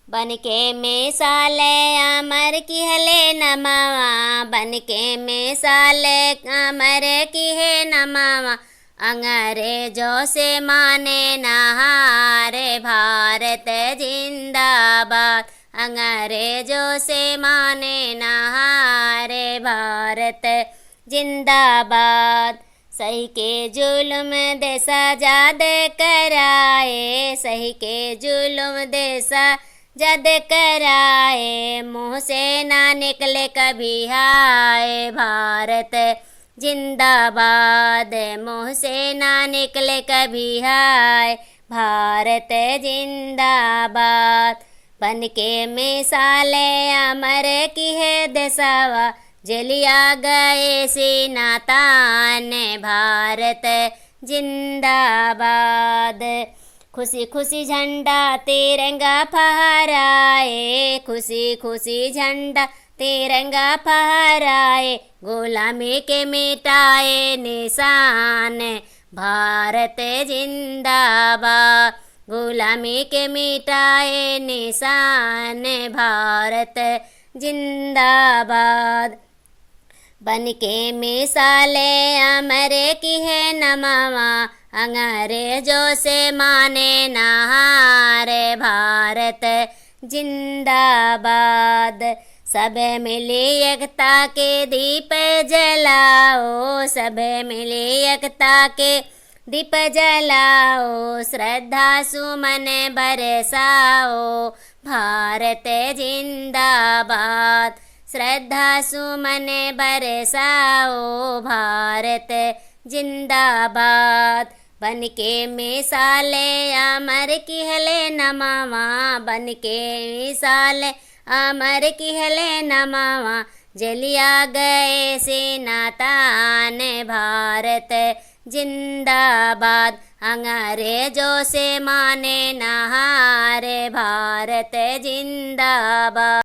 बनके मिसाल अमर की हले नमावा, बनके मिसाल अमर की है नमावा। अंग्रेजों से माने नहारे भारत जिंदाबाद, अंग्रेजों से माने नहारे भारत जिंदाबाद। सही के जुल्म देश आजाद कराए, सही के जुल्म देश आजाद कराए। मुँह से ना निकले कभी हाय भारत जिंदाबाद, मुँह से ना निकले कभी हाय भारत जिंदाबाद। बनके मिसाल अमर की है देशवा, जलिया गए सीना तान भारत जिंदाबाद। खुशी खुशी झंडा तिरंगा फहराए, खुशी खुशी झंडा तिरंगा फहराए। गुलामी के मिटाए निशान भारत जिंदाबाद, गुलामी के मिटाए निशान भारत जिंदाबाद। बनके मिसाल अमर की है नमावा, अंग्रेजों से माने नहारे भारत जिंदाबाद। सब मिली एकता के दीप जलाओ, सब मिली एकता के दीप जलाओ। श्रद्धा सुमन बरसाओ भारत जिंदाबाद, श्रद्धा सुमन बरसाओ भारत जिंदाबाद। बनके मिसाल अमर की हले नमावा, बनके मिसाल अमर की हले नमावा। जलिया गए सीना तान भारत जिंदाबाद, अंग्रेजों से माने नहारे भारत जिंदाबाद।